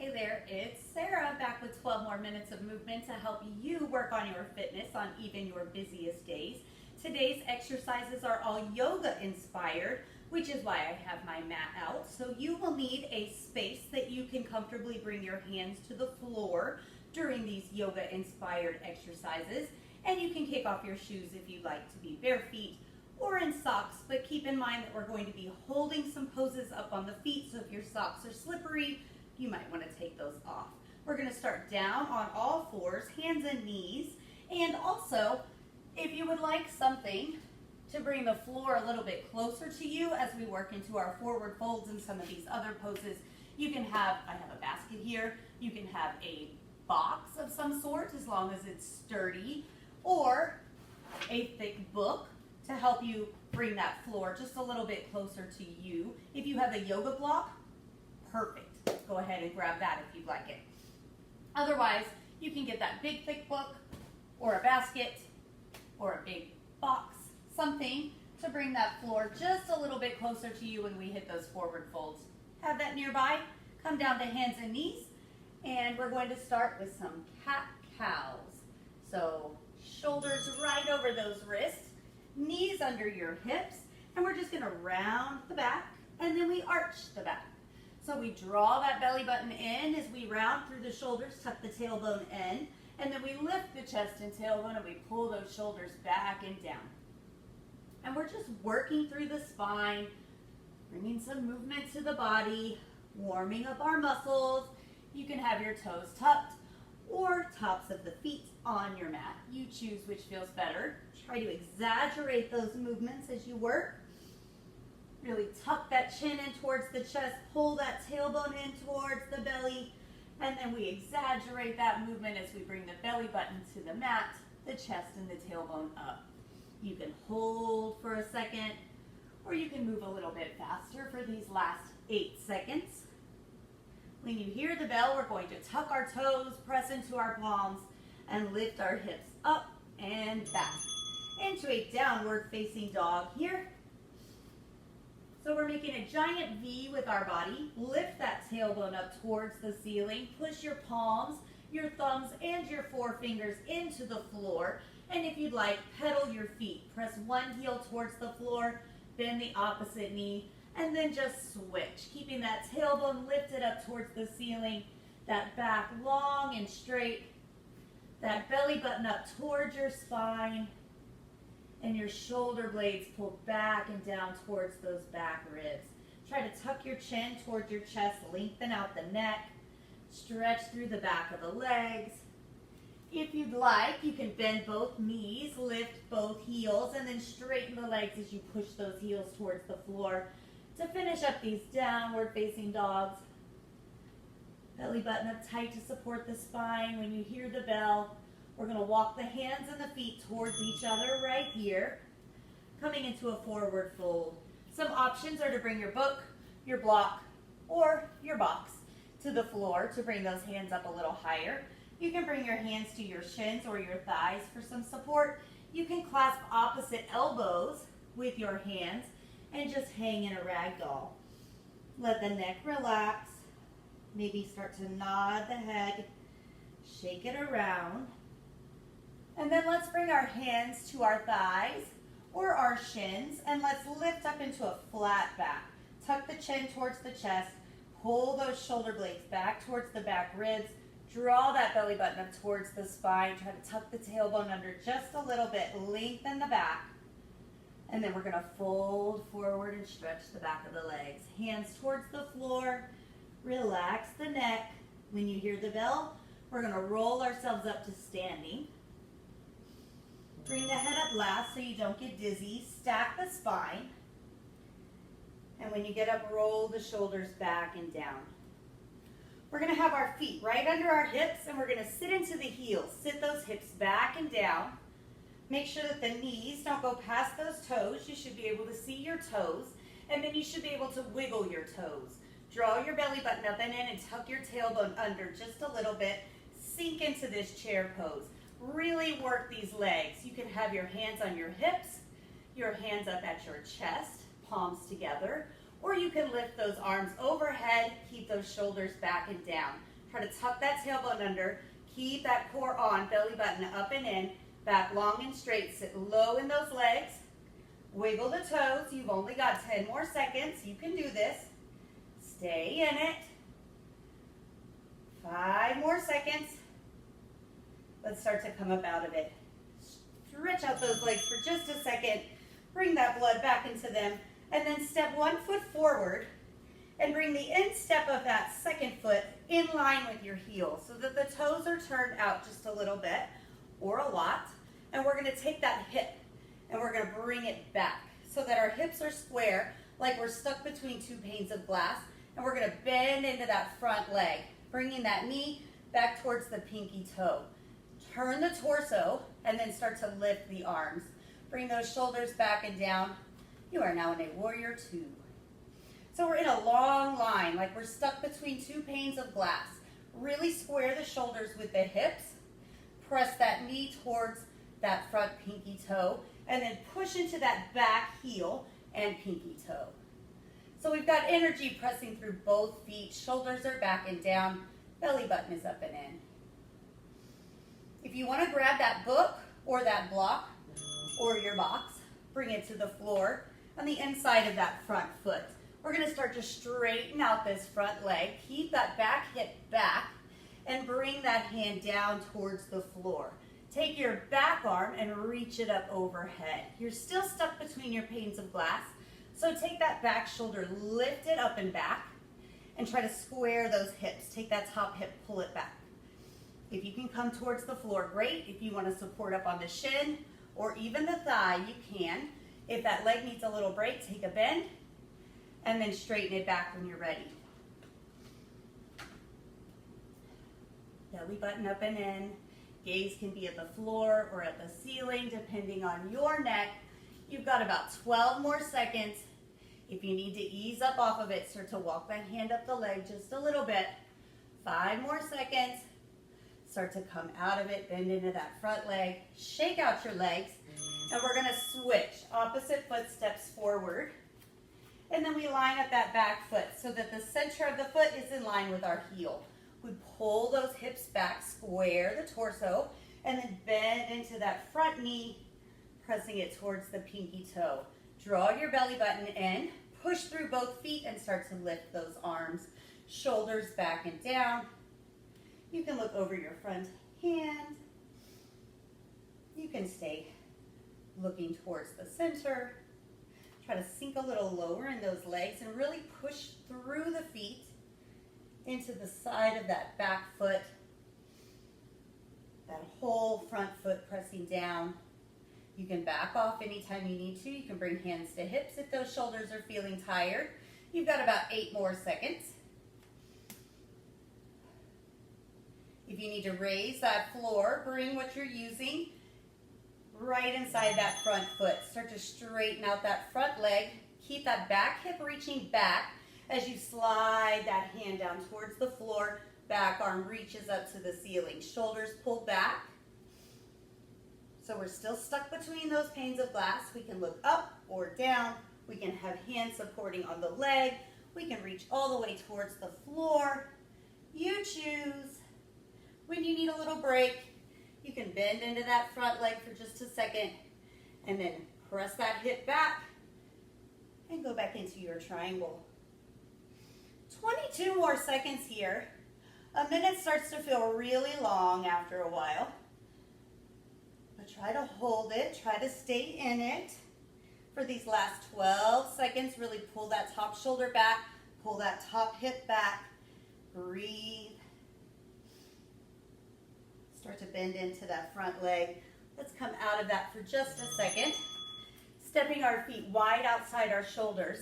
Hey there, it's Sarah back with 12 more minutes of movement to help you work on your fitness on even your busiest days. Today's exercises are all yoga inspired, which is why I have my mat out. So you will need a space that you can comfortably bring your hands to the floor during these yoga inspired exercises. And you can kick off your shoes if you'd like to be bare feet or in socks, but keep in mind that we're going to be holding some poses up on the feet, so if your socks are slippery, you might want to take those off. We're going to start down on all fours, hands and knees, and also, if you would like something to bring the floor a little bit closer to you as we work into our forward folds and some of these other poses, you can have, I have a basket here, you can have a box of some sort as long as it's sturdy, or a thick book to help you bring that floor just a little bit closer to you. If you have a yoga block, perfect. Go ahead and grab that if you'd like it. Otherwise, you can get that big thick book or a basket or a big box, something to bring that floor just a little bit closer to you when we hit those forward folds. Have that nearby. Come down to hands and knees, and we're going to start with some cat-cows. So shoulders right over those wrists, knees under your hips, and we're just going to round the back, and then we arch the back. So we draw that belly button in as we round through the shoulders, tuck the tailbone in, and then we lift the chest and tailbone and we pull those shoulders back and down. And we're just working through the spine, bringing some movement to the body, warming up our muscles. You can have your toes tucked or tops of the feet on your mat. You choose which feels better. Try to exaggerate those movements as you work. Really tuck that chin in towards the chest, pull that tailbone in towards the belly, and then we exaggerate that movement as we bring the belly button to the mat, the chest and the tailbone up. You can hold for a second, or you can move a little bit faster for these last 8 seconds. When you hear the bell, we're going to tuck our toes, press into our palms, and lift our hips up and back into a downward facing dog here. So we're making a giant V with our body. Lift that tailbone up towards the ceiling. Push your palms, your thumbs, and your forefingers into the floor. And if you'd like, pedal your feet. Press one heel towards the floor, bend the opposite knee, and then just switch. Keeping that tailbone lifted up towards the ceiling, that back long and straight, that belly button up towards your spine, and your shoulder blades pull back and down towards those back ribs. Try to tuck your chin towards your chest, lengthen out the neck, stretch through the back of the legs. If you'd like, you can bend both knees, lift both heels, and then straighten the legs as you push those heels towards the floor to finish up these downward facing dogs. Belly button up tight to support the spine. When you hear the bell, we're going to walk the hands and the feet towards each other right here, coming into a forward fold. Some options are to bring your book, your block, or your box to the floor to bring those hands up a little higher. You can bring your hands to your shins or your thighs for some support. You can clasp opposite elbows with your hands and just hang in a ragdoll. Let the neck relax. Maybe start to nod the head, shake it around. And then let's bring our hands to our thighs or our shins, and let's lift up into a flat back. Tuck the chin towards the chest, pull those shoulder blades back towards the back ribs, draw that belly button up towards the spine, try to tuck the tailbone under just a little bit, lengthen the back, and then we're going to fold forward and stretch the back of the legs. Hands towards the floor, relax the neck. When you hear the bell, we're going to roll ourselves up to standing. Bring the head up last so you don't get dizzy. Stack the spine. And when you get up, roll the shoulders back and down. We're going to have our feet right under our hips, and we're going to sit into the heels. Sit those hips back and down. Make sure that the knees don't go past those toes. You should be able to see your toes, and then you should be able to wiggle your toes. Draw your belly button up and in and tuck your tailbone under just a little bit. Sink into this chair pose. Really work these legs. You can have your hands on your hips, your hands up at your chest, palms together, or you can lift those arms overhead, keep keep those shoulders back and down. Try to tuck that tailbone under. Keep that core on, belly button up and in. Back long and straight. Sit low in those legs. Wiggle the toes. You've only got 10 more seconds. You can do this. Stay in it. 5 more seconds. Let's start to come up out of it. Stretch out those legs for just a second. Bring that blood back into them. And then step 1 foot forward and bring the instep of that second foot in line with your heel so that the toes are turned out just a little bit or a lot. And we're going to take that hip and we're going to bring it back so that our hips are square, like we're stuck between 2 panes of glass. And we're going to bend into that front leg, bringing that knee back towards the pinky toe. Turn the torso and then start to lift the arms. Bring those shoulders back and down. You are now in a warrior 2. So we're in a long line, like we're stuck between 2 panes of glass. Really square the shoulders with the hips. Press that knee towards that front pinky toe, and then push into that back heel and pinky toe. So we've got energy pressing through both feet. Shoulders are back and down. Belly button is up and in. If you want to grab that book or that block or your box, bring it to the floor on the inside of that front foot. We're going to start to straighten out this front leg. Keep that back hip back and bring that hand down towards the floor. Take your back arm and reach it up overhead. You're still stuck between your panes of glass, so take that back shoulder, lift it up and back, and try to square those hips. Take that top hip, pull it back. If you can come towards the floor, great. If you want to support up on the shin or even the thigh, you can. If that leg needs a little break, take a bend and then straighten it back when you're ready. Belly button up and in. Gaze can be at the floor or at the ceiling, depending on your neck. You've got about 12 more seconds. If you need to ease up off of it, start to walk that hand up the leg just a little bit. 5 more seconds. Start to come out of it, bend into that front leg. Shake out your legs. And we're going to switch. Opposite foot steps forward. And then we line up that back foot so that the center of the foot is in line with our heel. We pull those hips back, square the torso, and then bend into that front knee, pressing it towards the pinky toe. Draw your belly button in, push through both feet, and start to lift those arms. Shoulders back and down. You can look over your front hand. You can stay looking towards the center. Try to sink a little lower in those legs and really push through the feet into the side of that back foot. That whole front foot pressing down. You can back off anytime you need to. You can bring hands to hips if those shoulders are feeling tired. You've got about 8 more seconds. If you need to raise that floor, bring what you're using right inside that front foot. Start to straighten out that front leg. Keep that back hip reaching back as you slide that hand down towards the floor. Back arm reaches up to the ceiling. Shoulders pulled back. So we're still stuck between those panes of glass. We can look up or down. We can have hands supporting on the leg. We can reach all the way towards the floor. You choose. When you need a little break, you can bend into that front leg for just a second and then press that hip back and go back into your triangle. 22 more seconds here. A minute starts to feel really long after a while. But try to hold it. Try to stay in it for these last 12 seconds. Really pull that top shoulder back. Pull that top hip back. Breathe. Start to bend into that front leg. Let's come out of that for just a second. Stepping our feet wide outside our shoulders.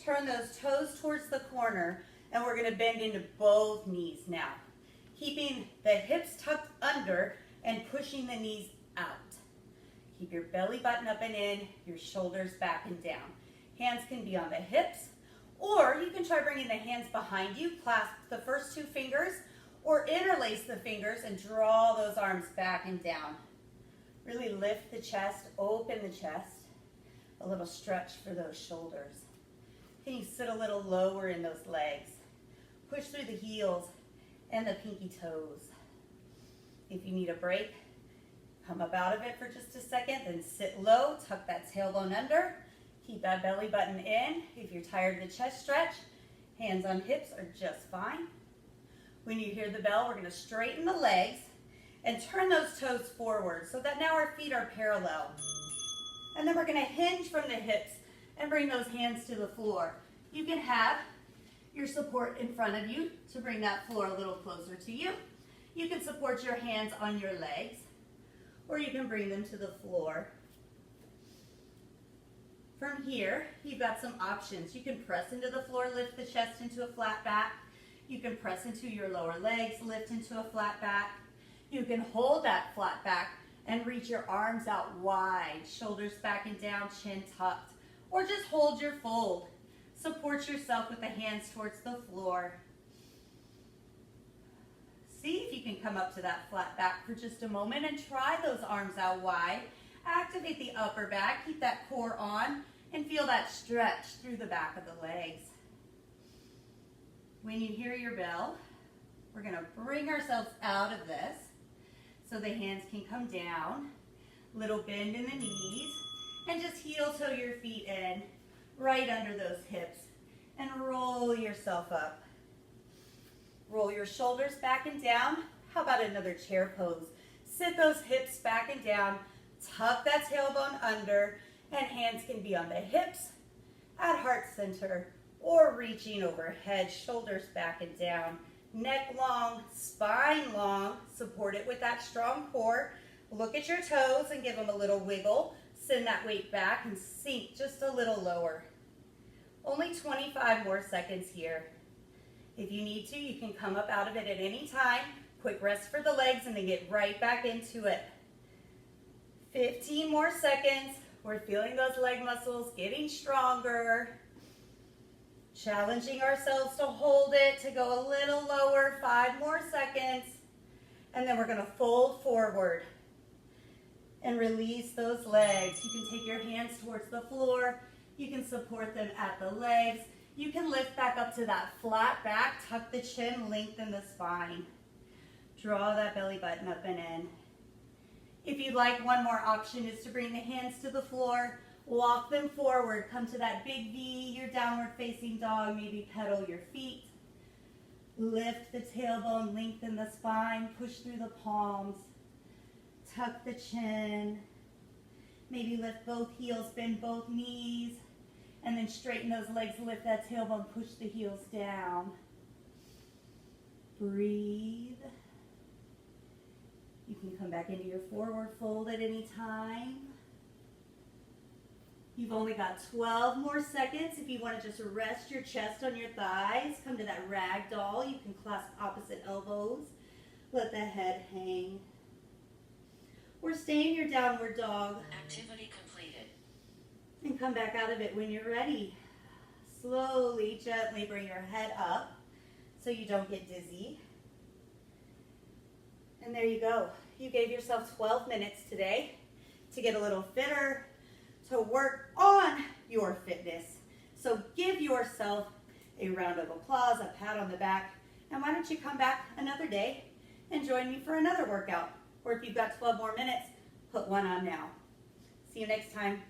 Turn those toes towards the corner, and we're going to bend into both knees now. Keeping the hips tucked under and pushing the knees out. Keep your belly button up and in, your shoulders back and down. Hands can be on the hips, or you can try bringing the hands behind you, clasp the first 2 fingers, or interlace the fingers and draw those arms back and down. Really lift the chest, open the chest. A little stretch for those shoulders. Can you sit a little lower in those legs? Push through the heels and the pinky toes. If you need a break, come up out of it for just a second, then sit low, tuck that tailbone under, keep that belly button in. If you're tired of the chest stretch, hands on hips are just fine. When you hear the bell, we're gonna straighten the legs and turn those toes forward so that now our feet are parallel. And then we're gonna hinge from the hips and bring those hands to the floor. You can have your support in front of you to bring that floor a little closer to you. You can support your hands on your legs, or you can bring them to the floor. From here, you've got some options. You can press into the floor, lift the chest into a flat back. You can press into your lower legs, lift into a flat back. You can hold that flat back and reach your arms out wide, shoulders back and down, chin tucked, or just hold your fold. Support yourself with the hands towards the floor. See if you can come up to that flat back for just a moment and try those arms out wide. Activate the upper back, keep that core on, and feel that stretch through the back of the legs. When you hear your bell, we're gonna bring ourselves out of this so the hands can come down. Little bend in the knees, and just heel toe your feet in, right under those hips, and roll yourself up. Roll your shoulders back and down. How about another chair pose? Sit those hips back and down, tuck that tailbone under, and hands can be on the hips at heart center or reaching overhead, shoulders back and down. Neck long, spine long, support it with that strong core. Look at your toes and give them a little wiggle. Send that weight back and sink just a little lower. Only 25 more seconds here. If you need to, you can come up out of it at any time. Quick rest for the legs and then get right back into it. 15 more seconds. We're feeling those leg muscles getting stronger. Challenging ourselves to hold it, to go a little lower. 5 more seconds. And then we're gonna fold forward and release those legs. You can take your hands towards the floor. You can support them at the legs. You can lift back up to that flat back, tuck the chin, lengthen the spine. Draw that belly button up and in. If you'd like, one more option is to bring the hands to the floor, walk them forward, come to that big V, your downward facing dog, maybe pedal your feet. Lift the tailbone, lengthen the spine, push through the palms, tuck the chin. Maybe lift both heels, bend both knees, and then straighten those legs, lift that tailbone, push the heels down. Breathe. You can come back into your forward fold at any time. You've only got 12 more seconds. If you want to just rest your chest on your thighs, come to that rag doll. You can clasp opposite elbows. Let the head hang. Or stay in your downward dog. Activity completed. And come back out of it when you're ready. Slowly, gently bring your head up so you don't get dizzy. And there you go. You gave yourself 12 minutes today to get a little fitter, to work on your fitness. So give yourself a round of applause, a pat on the back, and why don't you come back another day and join me for another workout? Or if you've got 12 more minutes, put one on now. See you next time.